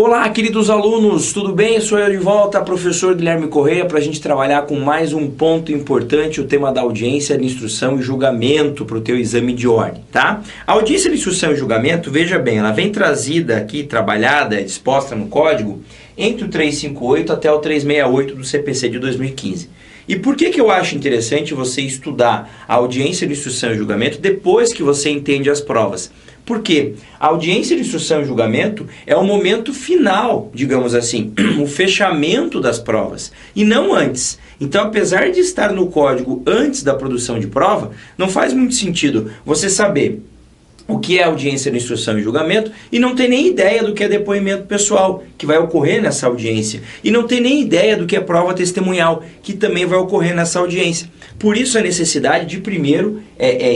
Olá, queridos alunos, tudo bem? Sou eu de volta, professor Guilherme Correia, para a gente trabalhar com mais um ponto importante, o tema da audiência de instrução e julgamento para o teu exame de ordem, tá? A audiência de instrução e julgamento, veja bem, ela vem trazida aqui, trabalhada, disposta no código, entre o 358 até o 368 do CPC de 2015. E por que eu acho interessante você estudar a audiência de instrução e julgamento depois que você entende as provas? Porque a audiência de instrução e julgamento é o momento final, digamos assim, o fechamento das provas, e não antes. Então, apesar de estar no código antes da produção de prova, não faz muito sentido você saber o que é audiência de instrução e julgamento e não ter nem ideia do que é depoimento pessoal, que vai ocorrer nessa audiência, e não ter nem ideia do que é prova testemunhal, que também vai ocorrer nessa audiência. Por isso a necessidade de primeiro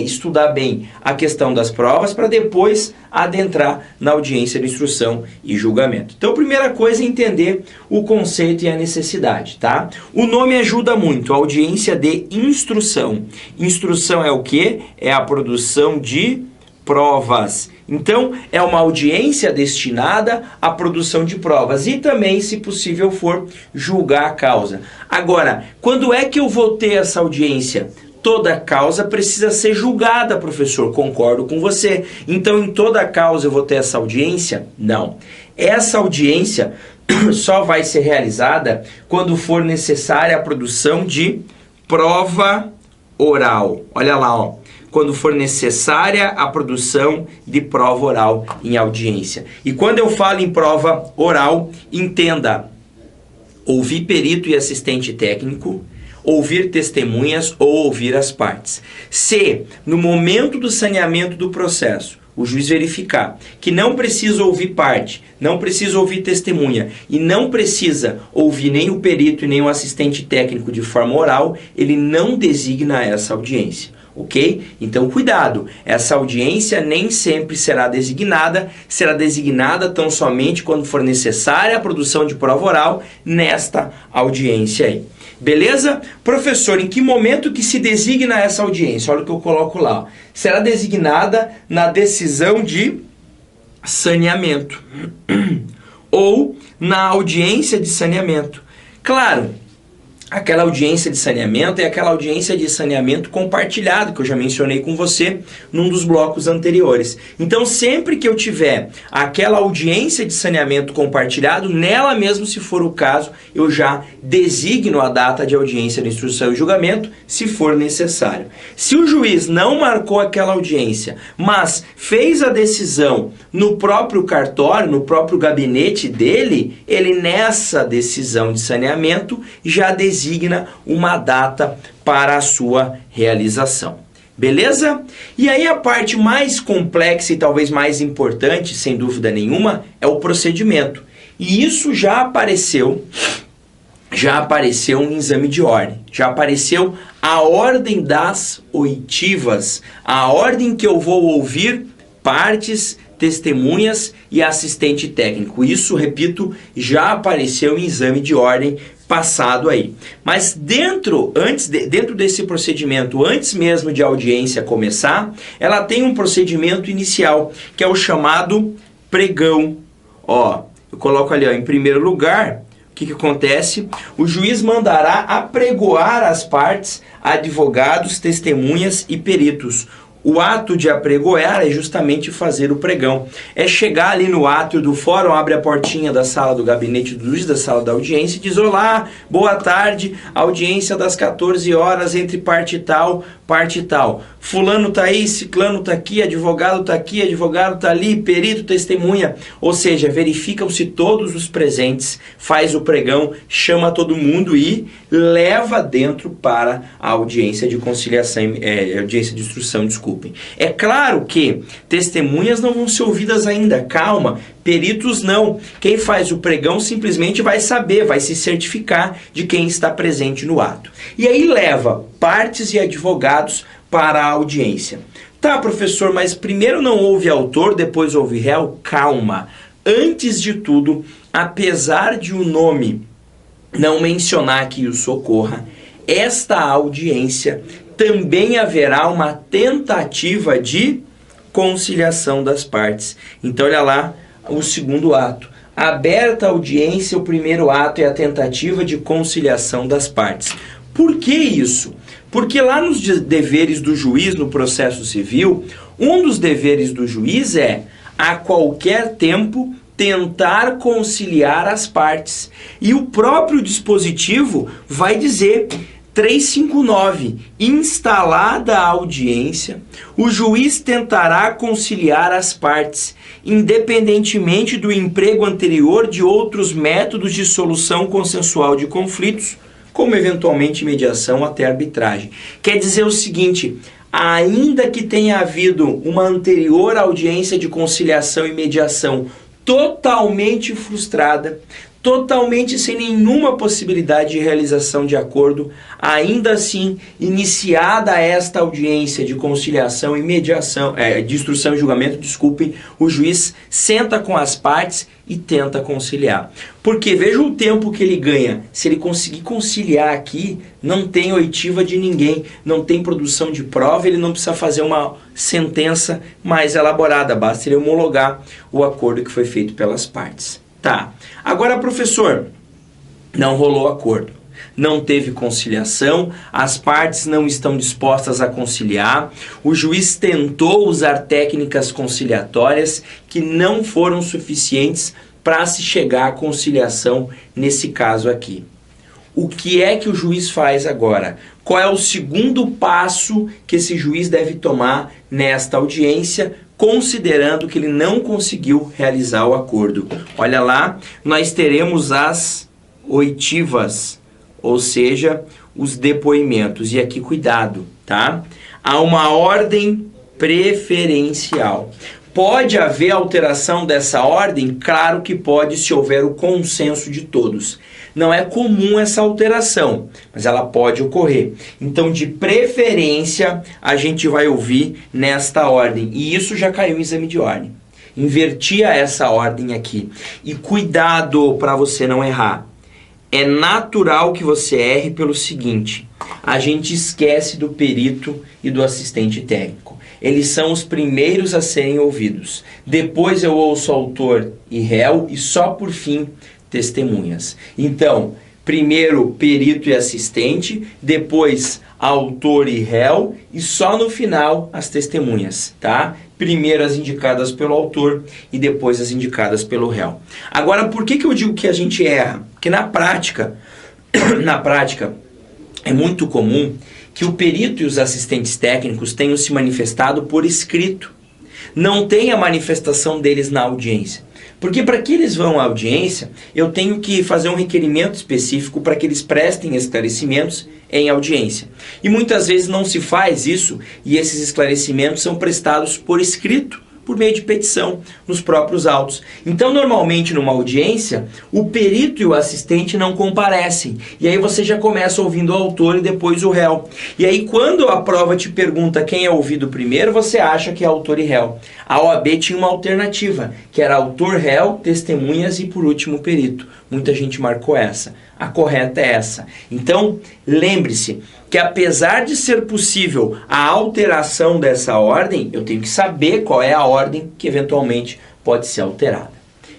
estudar bem a questão das provas para depois adentrar na audiência de instrução e julgamento. Então, a primeira coisa é entender o conceito e a necessidade, tá? O nome ajuda muito, audiência de instrução. Instrução é o quê? É a produção de provas. Então, é uma audiência destinada à produção de provas e também, se possível for, julgar a causa. Agora, quando é que eu vou ter essa audiência? Toda causa precisa ser julgada, professor, concordo com você. Então, em toda causa eu vou ter essa audiência? Não. Essa audiência só vai ser realizada quando for necessária a produção de prova oral. Olha lá, ó. Quando for necessária a produção de prova oral em audiência. E quando eu falo em prova oral, entenda, ouvir perito e assistente técnico, ouvir testemunhas ou ouvir as partes. Se, no momento do saneamento do processo, o juiz verificar que não precisa ouvir parte, não precisa ouvir testemunha e não precisa ouvir nem o perito e nem o assistente técnico de forma oral, ele não designa essa audiência. Ok? Então, cuidado, essa audiência nem sempre será designada tão somente quando for necessária a produção de prova oral nesta audiência aí. Beleza? Professor, em que momento que se designa essa audiência? Olha o que eu coloco lá. Será designada na decisão de saneamento ou na audiência de saneamento. Claro, aquela audiência de saneamento é aquela audiência de saneamento compartilhado que eu já mencionei com você num dos blocos anteriores. Então, sempre que eu tiver aquela audiência de saneamento compartilhado, nela mesmo, se for o caso, eu já designo a data de audiência de instrução e julgamento, se for necessário. Se o juiz não marcou aquela audiência, mas fez a decisão no próprio cartório, no próprio gabinete dele, ele nessa decisão de saneamento já designa uma data para a sua realização. Beleza? E aí a parte mais complexa e talvez mais importante, sem dúvida nenhuma, é o procedimento. E isso já apareceu em exame de ordem. Já apareceu a ordem das oitivas, a ordem que eu vou ouvir partes, testemunhas e assistente técnico. Isso, repito, já apareceu em exame de ordem passado aí. Mas dentro desse procedimento, antes mesmo de a audiência começar, ela tem um procedimento inicial, que é o chamado pregão. Ó, eu coloco ali, ó, em primeiro lugar, o que acontece? O juiz mandará apregoar as partes, advogados, testemunhas e peritos. O ato de apregoar é justamente fazer o pregão. É chegar ali no átrio do fórum, abre a portinha da sala do gabinete do juiz, da sala da audiência, e diz: olá, boa tarde, audiência das 14 horas entre parte tal, parte tal. Fulano tá aí, ciclano tá aqui, advogado tá ali, perito, testemunha. Ou seja, verificam-se todos os presentes, faz o pregão, chama todo mundo e leva dentro para a audiência de conciliação, audiência de instrução, desculpem. É claro que testemunhas não vão ser ouvidas ainda, calma, peritos não. Quem faz o pregão simplesmente vai saber, vai se certificar de quem está presente no ato. E aí leva partes e advogados para a audiência. Tá, professor, mas primeiro não houve autor, depois houve réu? Calma. Antes de tudo, apesar de o nome não mencionar que o socorra, esta audiência também haverá uma tentativa de conciliação das partes. Então, olha lá o segundo ato. Aberta a audiência, o primeiro ato é a tentativa de conciliação das partes. Por que isso? Porque lá nos deveres do juiz no processo civil, um dos deveres do juiz é, a qualquer tempo, tentar conciliar as partes. E o próprio dispositivo vai dizer, 359, instalada a audiência, o juiz tentará conciliar as partes, independentemente do emprego anterior de outros métodos de solução consensual de conflitos, como eventualmente mediação até arbitragem. Quer dizer o seguinte, ainda que tenha havido uma anterior audiência de conciliação e mediação totalmente frustrada, totalmente sem nenhuma possibilidade de realização de acordo, ainda assim, iniciada esta audiência de conciliação e mediação, de instrução e julgamento, desculpem, o juiz senta com as partes e tenta conciliar. Porque veja o tempo que ele ganha. Se ele conseguir conciliar aqui, não tem oitiva de ninguém, não tem produção de prova, ele não precisa fazer uma sentença mais elaborada, basta ele homologar o acordo que foi feito pelas partes. Tá, agora professor, não rolou acordo, não teve conciliação, as partes não estão dispostas a conciliar, o juiz tentou usar técnicas conciliatórias que não foram suficientes para se chegar à conciliação nesse caso aqui. O que é que o juiz faz agora? Qual é o segundo passo que esse juiz deve tomar nesta audiência, considerando que ele não conseguiu realizar o acordo? Olha lá, nós teremos as oitivas, ou seja, os depoimentos. E aqui cuidado, tá? Há uma ordem preferencial. Pode haver alteração dessa ordem? Claro que pode, se houver o consenso de todos. Não é comum essa alteração, mas ela pode ocorrer. Então, de preferência, a gente vai ouvir nesta ordem. E isso já caiu em exame de ordem. Invertia essa ordem aqui. E cuidado para você não errar. É natural que você erre pelo seguinte: a gente esquece do perito e do assistente técnico. Eles são os primeiros a serem ouvidos. Depois eu ouço autor e réu e só por fim testemunhas. Então, primeiro perito e assistente, depois autor e réu e só no final as testemunhas, tá? Primeiro as indicadas pelo autor e depois as indicadas pelo réu. Agora, por que eu digo que a gente erra? Porque na prática é muito comum que o perito e os assistentes técnicos tenham se manifestado por escrito. Não tem a manifestação deles na audiência. Porque para que eles vão à audiência, eu tenho que fazer um requerimento específico para que eles prestem esclarecimentos em audiência. E muitas vezes não se faz isso e esses esclarecimentos são prestados por escrito, por meio de petição, nos próprios autos. Então, normalmente, numa audiência, o perito e o assistente não comparecem. E aí você já começa ouvindo o autor e depois o réu. E aí, quando a prova te pergunta quem é ouvido primeiro, você acha que é autor e réu. A OAB tinha uma alternativa, que era autor, réu, testemunhas e, por último, perito. Muita gente marcou essa. A correta é essa. Então, lembre-se que apesar de ser possível a alteração dessa ordem, eu tenho que saber qual é a ordem que eventualmente pode ser alterada.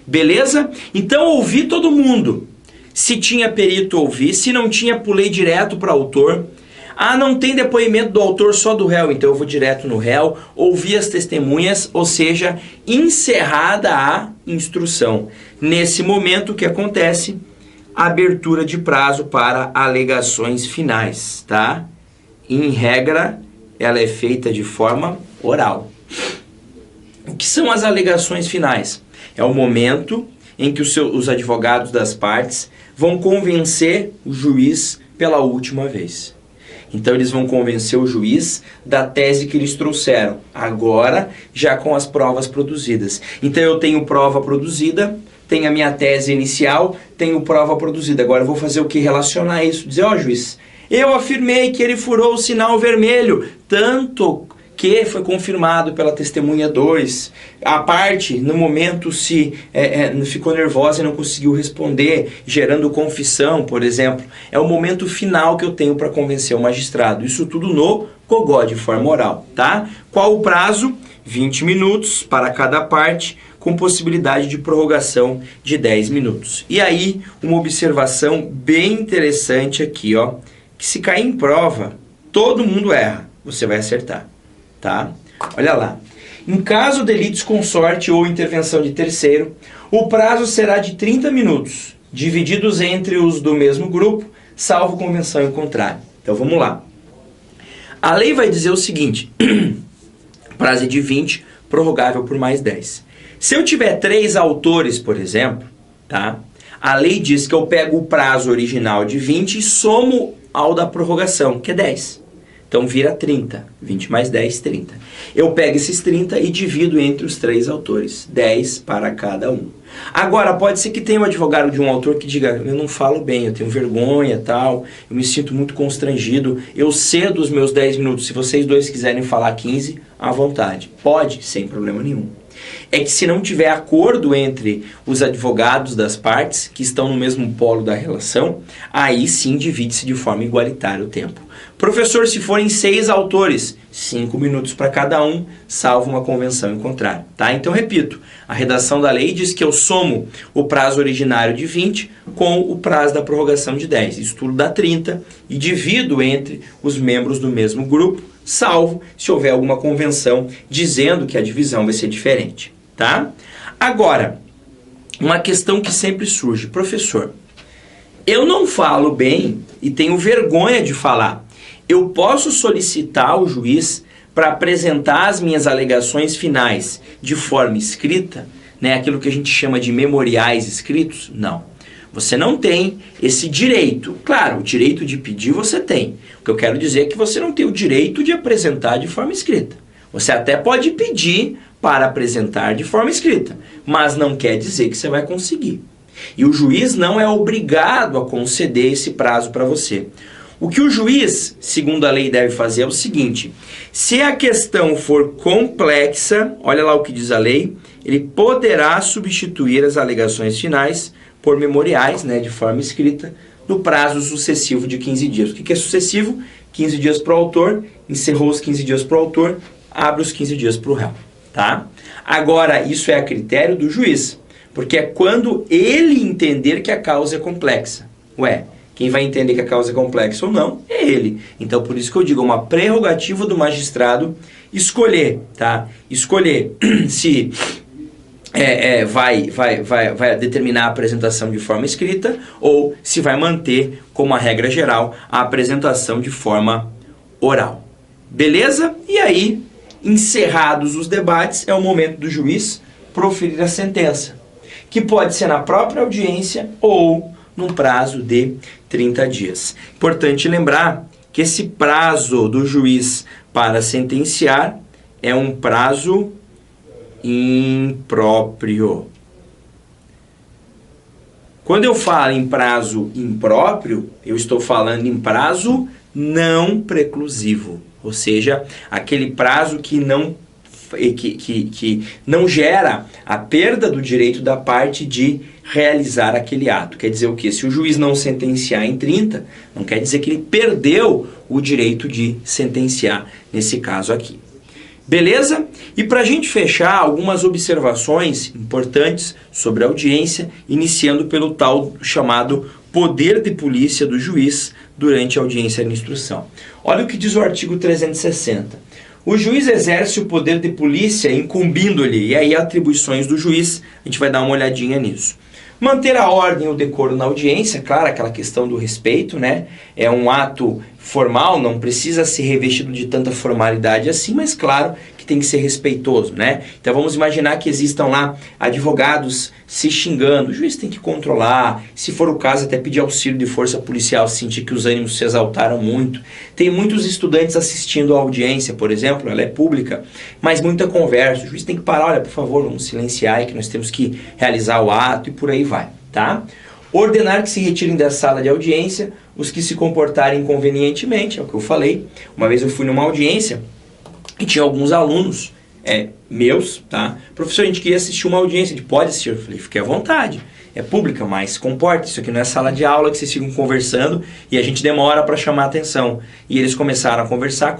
Beleza? Então, ouvi todo mundo. Se tinha perito, ouvi. Se não tinha, pulei direto para o autor. Ah, não tem depoimento do autor, só do réu. Então, eu vou direto no réu. Ouvi as testemunhas, ou seja, encerrada a instrução. Nesse momento, o que acontece? Abertura de prazo para alegações finais, tá? Em regra, ela é feita de forma oral. O que são as alegações finais? É o momento em que os advogados das partes vão convencer o juiz pela última vez. Então, eles vão convencer o juiz da tese que eles trouxeram, agora já com as provas produzidas. Então, eu tenho prova produzida, tenho a minha tese inicial, tenho prova produzida. Agora eu vou fazer o que? Relacionar isso. Dizer, ó juiz, eu afirmei que ele furou o sinal vermelho, tanto que foi confirmado pela testemunha 2. A parte, no momento, se ficou nervosa e não conseguiu responder, gerando confissão, por exemplo. É o momento final que eu tenho para convencer o magistrado. Isso tudo no COGO, de forma oral, tá? Qual o prazo? 20 minutos para cada parte, com possibilidade de prorrogação de 10 minutos. E aí, uma observação bem interessante aqui, ó, que se cair em prova, todo mundo erra, você vai acertar, tá? Olha lá. Em caso de litisconsorte ou intervenção de terceiro, o prazo será de 30 minutos, divididos entre os do mesmo grupo, salvo convenção em contrário. Então vamos lá. A lei vai dizer o seguinte, prazo é de 20, prorrogável por mais 10. Se eu tiver 3 autores, por exemplo, tá? A lei diz que eu pego o prazo original de 20 e somo ao da prorrogação, que é 10. Então vira 30. 20 mais 10, 30. Eu pego esses 30 e divido entre os 3 autores. 10 para cada um. Agora, pode ser que tenha um advogado de um autor que diga, eu não falo bem, eu tenho vergonha, tal, eu me sinto muito constrangido, eu cedo os meus 10 minutos, se vocês dois quiserem falar 15, à vontade. Pode, sem problema nenhum. É que se não tiver acordo entre os advogados das partes, que estão no mesmo polo da relação, aí sim divide-se de forma igualitária o tempo. Professor, se forem 6 autores, 5 minutos para cada um, salvo uma convenção em contrário. Tá? Então, repito, a redação da lei diz que eu somo o prazo originário de 20 com o prazo da prorrogação de 10. Isso tudo dá 30 e divido entre os membros do mesmo grupo, salvo se houver alguma convenção dizendo que a divisão vai ser diferente. Tá? Agora, uma questão que sempre surge. Professor, eu não falo bem e tenho vergonha de falar. Eu posso solicitar ao juiz para apresentar as minhas alegações finais de forma escrita, né, aquilo que a gente chama de memoriais escritos? Não. Você não tem esse direito. Claro, o direito de pedir você tem. O que eu quero dizer é que você não tem o direito de apresentar de forma escrita. Você até pode pedir para apresentar de forma escrita, mas não quer dizer que você vai conseguir. E o juiz não é obrigado a conceder esse prazo para você. O que o juiz, segundo a lei, deve fazer é o seguinte: se a questão for complexa, olha lá o que diz a lei, ele poderá substituir as alegações finais por memoriais, né, de forma escrita, no prazo sucessivo de 15 dias. O que é sucessivo? 15 dias para o autor, encerrou os 15 dias para o autor, abre os 15 dias para o réu. Tá? Agora, isso é a critério do juiz, porque é quando ele entender que a causa é complexa. Ué, quem vai entender que a causa é complexa ou não é ele. Então, por isso que eu digo, é uma prerrogativa do magistrado escolher, tá? Escolher se vai determinar a apresentação de forma escrita ou se vai manter, como a regra geral, a apresentação de forma oral. Beleza? E aí, encerrados os debates, é o momento do juiz proferir a sentença, que pode ser na própria audiência ou num prazo de 30 dias. Importante lembrar que esse prazo do juiz para sentenciar é um prazo impróprio. Quando eu falo em prazo impróprio, eu estou falando em prazo não preclusivo, ou seja, aquele prazo que não gera a perda do direito da parte de realizar aquele ato. Quer dizer o quê? Se o juiz não sentenciar em 30, não quer dizer que ele perdeu o direito de sentenciar nesse caso aqui. Beleza? E para a gente fechar, algumas observações importantes sobre a audiência, iniciando pelo tal chamado poder de polícia do juiz durante a audiência de instrução. Olha o que diz o artigo 360. O juiz exerce o poder de polícia incumbindo-lhe, e aí atribuições do juiz, a gente vai dar uma olhadinha nisso. Manter a ordem e o decoro na audiência, claro, aquela questão do respeito, né? É um ato formal, não precisa ser revestido de tanta formalidade assim, mas claro que tem que ser respeitoso, né? Então vamos imaginar que existam lá advogados se xingando, o juiz tem que controlar, se for o caso até pedir auxílio de força policial se sentir que os ânimos se exaltaram muito. Tem muitos estudantes assistindo à audiência, por exemplo, ela é pública, mas muita conversa, o juiz tem que parar, olha, por favor, vamos silenciar aí que nós temos que realizar o ato e por aí vai, tá? Ordenar que se retirem da sala de audiência os que se comportarem inconvenientemente, é o que eu falei. Uma vez eu fui numa audiência e tinha alguns alunos meus, tá? Professor, a gente queria assistir uma audiência, a gente pode assistir? Eu falei, fique à vontade. É pública, mas se comporte. Isso aqui não é sala de aula que vocês ficam conversando e a gente demora para chamar a atenção. E eles começaram a conversar,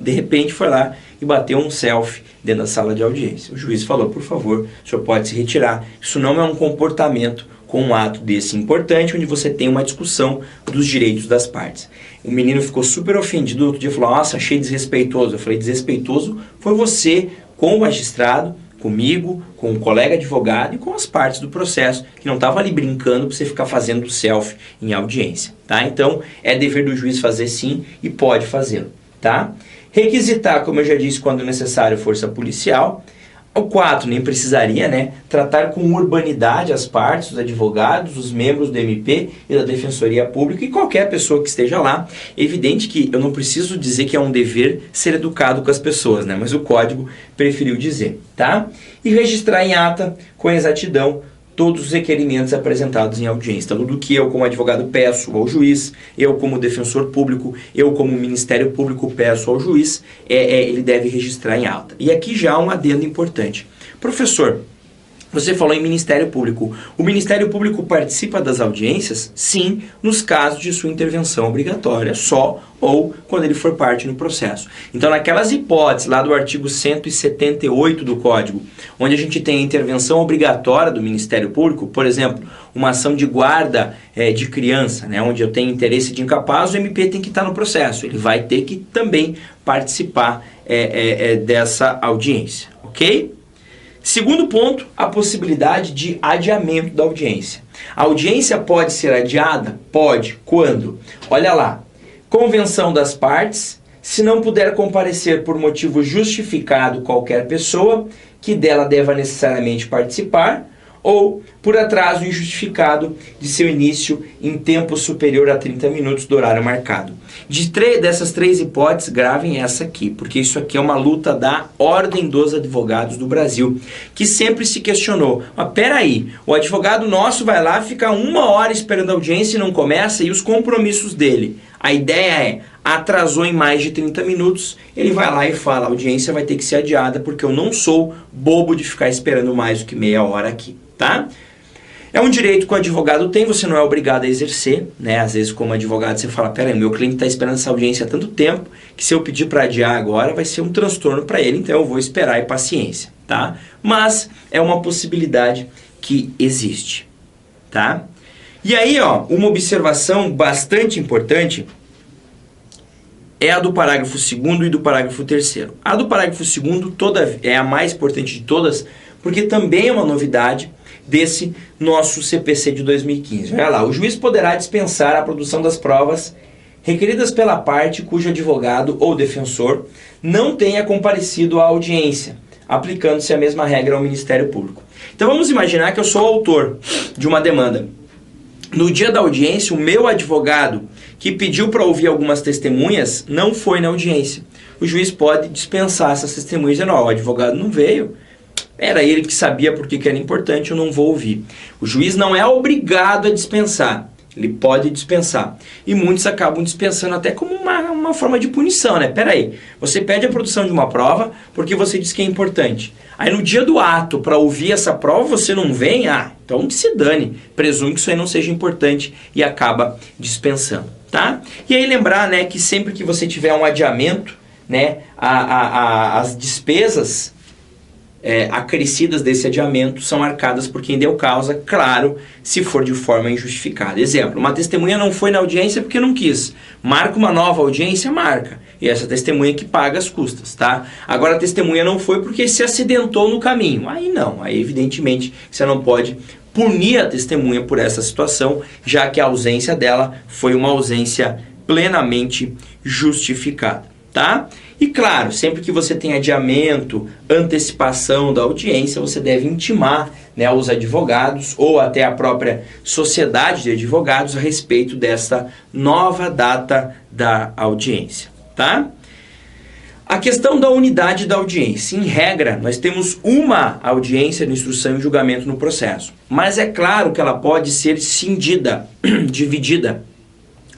de repente foi lá e bateu um selfie dentro da sala de audiência. O juiz falou, por favor, o senhor pode se retirar. Isso não é um comportamento com um ato desse importante, onde você tem uma discussão dos direitos das partes. O menino ficou super ofendido, outro dia falou, nossa, achei desrespeitoso. Eu falei, desrespeitoso foi você com o magistrado, comigo, com o colega advogado e com as partes do processo, que não estavam ali brincando para você ficar fazendo selfie em audiência, tá? Então, é dever do juiz fazer sim e pode fazê-lo, tá? Requisitar, como eu já disse, quando necessário, força policial. O 4, nem precisaria, né? Tratar com urbanidade as partes, os advogados, os membros do MP e da Defensoria Pública e qualquer pessoa que esteja lá. É evidente que eu não preciso dizer que é um dever ser educado com as pessoas, né? Mas o código preferiu dizer, tá? E registrar em ata, com exatidão, todos os requerimentos apresentados em audiência. Então, tudo que eu, como advogado, peço ao juiz, eu, como defensor público, eu, como Ministério Público, peço ao juiz, ele deve registrar em ata. E aqui já um adendo importante. Professor, você falou em Ministério Público. O Ministério Público participa das audiências? Sim, nos casos de sua intervenção obrigatória, só ou quando ele for parte no processo. Então, naquelas hipóteses lá do artigo 178 do Código, onde a gente tem a intervenção obrigatória do Ministério Público, por exemplo, uma ação de guarda de criança, né, onde eu tenho interesse de incapaz, o MP tem que estar no processo. Ele vai ter que também participar dessa audiência, ok? Segundo ponto, a possibilidade de adiamento da audiência. A audiência pode ser adiada? Pode. Quando? Olha lá. Convenção das partes, se não puder comparecer por motivo justificado qualquer pessoa que dela deva necessariamente participar, ou por atraso injustificado de seu início em tempo superior a 30 minutos do horário marcado. Dessas três hipóteses, gravem essa aqui, porque isso aqui é uma luta da Ordem dos Advogados do Brasil, que sempre se questionou, mas peraí, o advogado nosso vai lá, fica 1 hora esperando a audiência e não começa, e os compromissos dele? A ideia atrasou em mais de 30 minutos, ele vai lá e fala, a audiência vai ter que ser adiada, porque eu não sou bobo de ficar esperando mais do que meia hora aqui, tá? É um direito que o advogado tem, você não é obrigado a exercer, né? Às vezes, como advogado, você fala, peraí, meu cliente está esperando essa audiência há tanto tempo, que se eu pedir para adiar agora, vai ser um transtorno para ele, então eu vou esperar e paciência, tá? Mas é uma possibilidade que existe, tá? E aí, ó, uma observação bastante importante é a do parágrafo 2º e do parágrafo 3º. A do parágrafo 2º é a mais importante de todas, porque também é uma novidade desse nosso CPC de 2015. Olha lá, o juiz poderá dispensar a produção das provas requeridas pela parte cujo advogado ou defensor não tenha comparecido à audiência, aplicando-se a mesma regra ao Ministério Público. Então vamos imaginar que eu sou autor de uma demanda. No dia da audiência, o meu advogado, que pediu para ouvir algumas testemunhas, não foi na audiência. O juiz pode dispensar essas testemunhas, dizendo, ó, o advogado não veio, era ele que sabia por que era importante, eu não vou ouvir. O juiz não é obrigado a dispensar, ele pode dispensar. E muitos acabam dispensando até como uma forma de punição, né? Peraí, você pede a produção de uma prova porque você diz que é importante. Aí no dia do ato, para ouvir essa prova, você não vem? Ah, então que se dane. Presume que isso aí não seja importante e acaba dispensando, tá? E aí lembrar, né, que sempre que você tiver um adiamento, né, as despesas acrescidas desse adiamento são arcadas por quem deu causa, claro, se for de forma injustificada. Exemplo, uma testemunha não foi na audiência porque não quis. Marca uma nova audiência? Marca. E essa testemunha que paga as custas, tá? Agora a testemunha não foi porque se acidentou no caminho. Aí não, aí evidentemente você não pode punir a testemunha por essa situação, já que a ausência dela foi uma ausência plenamente justificada, tá? E claro, sempre que você tem adiamento, antecipação da audiência, você deve intimar, né, os advogados ou até a própria sociedade de advogados a respeito desta nova data da audiência, tá? A questão da unidade da audiência. Em regra, nós temos uma audiência de instrução e julgamento no processo. Mas é claro que ela pode ser cindida, dividida.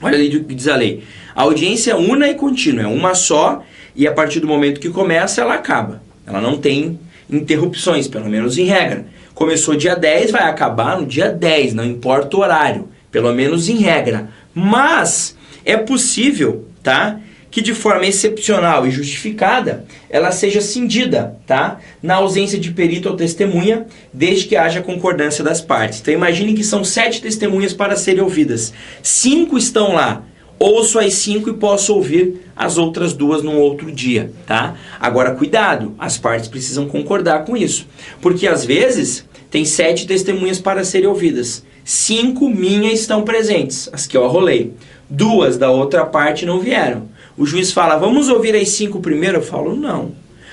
Olha ali o que diz a lei. A audiência é una e contínua, é uma só, e a partir do momento que começa, ela acaba. Ela não tem interrupções, pelo menos em regra. Começou dia 10, vai acabar no dia 10, não importa o horário, pelo menos em regra. Mas é possível, tá, que de forma excepcional e justificada, ela seja cindida, tá, na ausência de perito ou testemunha, desde que haja concordância das partes. Então imagine que são 7 testemunhas para serem ouvidas. 5 estão lá. Ouço as 5 e posso ouvir as outras 2 num outro dia, tá? Agora, cuidado, as partes precisam concordar com isso. Porque, às vezes, tem 7 testemunhas para serem ouvidas. 5 minhas estão presentes, as que eu arrolei. 2 da outra parte não vieram. O juiz fala, vamos ouvir as 5 primeiro? Eu falo, não.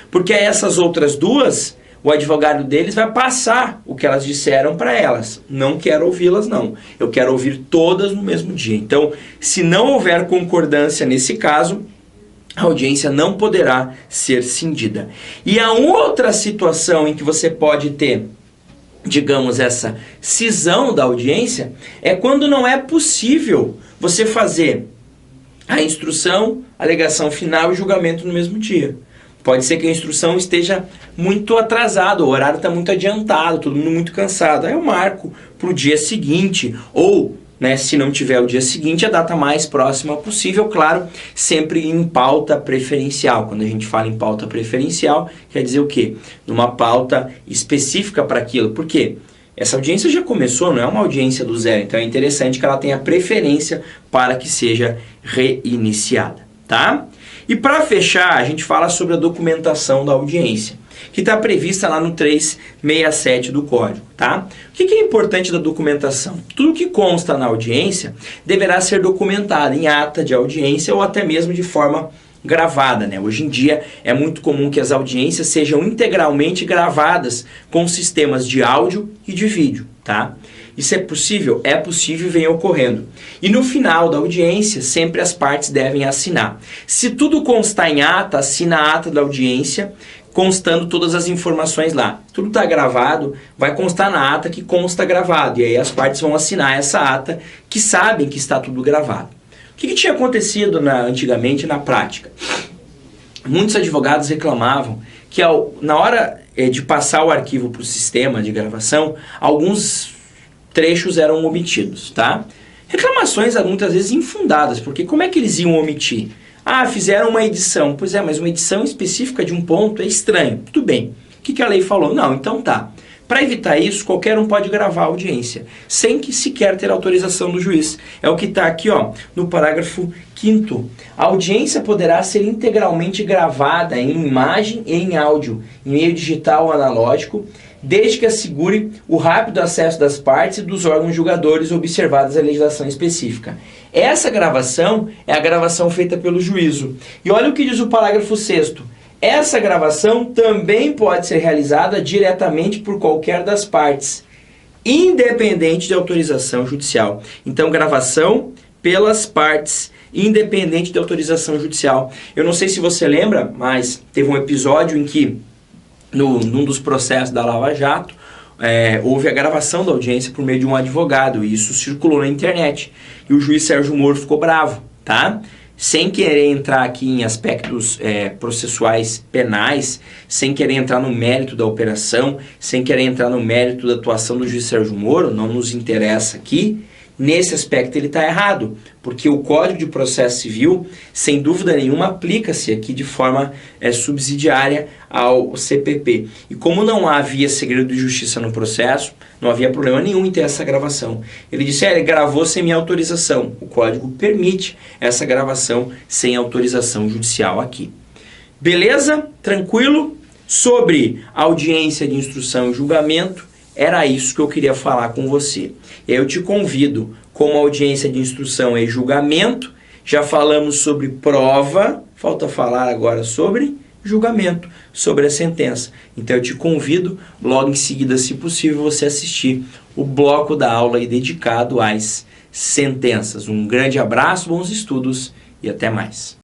Porque essas outras 2... o advogado deles vai passar o que elas disseram para elas. Não quero ouvi-las, não. Eu quero ouvir todas no mesmo dia. Então, se não houver concordância nesse caso, a audiência não poderá ser cindida. E a outra situação em que você pode ter, digamos, essa cisão da audiência, é quando não é possível você fazer a instrução, alegação final e julgamento no mesmo dia. Pode ser que a instrução esteja muito atrasada, o horário está muito adiantado, todo mundo muito cansado. Aí eu marco para o dia seguinte, ou, né, se não tiver o dia seguinte, a data mais próxima possível, claro, sempre em pauta preferencial. Quando a gente fala em pauta preferencial, quer dizer o quê? Numa pauta específica para aquilo. Por quê? Essa audiência já começou, não é uma audiência do zero, então é interessante que ela tenha preferência para que seja reiniciada, tá? E para fechar, a gente fala sobre a documentação da audiência, que está prevista lá no 367 do Código, tá? O que é importante da documentação? Tudo que consta na audiência deverá ser documentado em ata de audiência ou até mesmo de forma gravada, né? Hoje em dia é muito comum que as audiências sejam integralmente gravadas com sistemas de áudio e de vídeo, tá? Isso é possível? É possível e vem ocorrendo. E no final da audiência, sempre as partes devem assinar. Se tudo constar em ata, assina a ata da audiência, constando todas as informações lá. Tudo está gravado, vai constar na ata que consta gravado. E aí as partes vão assinar essa ata que sabem que está tudo gravado. O que tinha acontecido antigamente na prática? Muitos advogados reclamavam que na hora de passar o arquivo para o sistema de gravação, alguns trechos eram omitidos, tá? Reclamações muitas vezes infundadas, porque como é que eles iam omitir? Ah, fizeram uma edição. Pois é, mas uma edição específica de um ponto é estranho. Tudo bem. O que a lei falou? Não, então tá. Para evitar isso, qualquer um pode gravar a audiência, sem que sequer ter autorização do juiz. É o que está aqui, ó, no parágrafo 5º. A audiência poderá ser integralmente gravada em imagem e em áudio, em meio digital ou analógico, desde que assegure o rápido acesso das partes e dos órgãos julgadores observadas a legislação específica. Essa gravação é a gravação feita pelo juízo. E olha o que diz o parágrafo 6º. Essa gravação também pode ser realizada diretamente por qualquer das partes, independente de autorização judicial. Então, gravação pelas partes, independente de autorização judicial. Eu não sei se você lembra, mas teve um episódio em que, num dos processos da Lava Jato, houve a gravação da audiência por meio de um advogado, e isso circulou na internet. E o juiz Sérgio Moro ficou bravo, tá? Sem querer entrar aqui em aspectos processuais penais, sem querer entrar no mérito da operação, sem querer entrar no mérito da atuação do juiz Sérgio Moro, não nos interessa aqui. Nesse aspecto ele está errado, porque o Código de Processo Civil, sem dúvida nenhuma, aplica-se aqui de forma subsidiária ao CPP. E como não havia segredo de justiça no processo, não havia problema nenhum em ter essa gravação. Ele disse, ele gravou sem minha autorização. O Código permite essa gravação sem autorização judicial aqui. Beleza? Tranquilo? Sobre audiência de instrução e julgamento, era isso que eu queria falar com você. Eu te convido, como audiência de instrução e julgamento, já falamos sobre prova, falta falar agora sobre julgamento, sobre a sentença. Então eu te convido, logo em seguida, se possível, você assistir o bloco da aula aí dedicado às sentenças. Um grande abraço, bons estudos e até mais.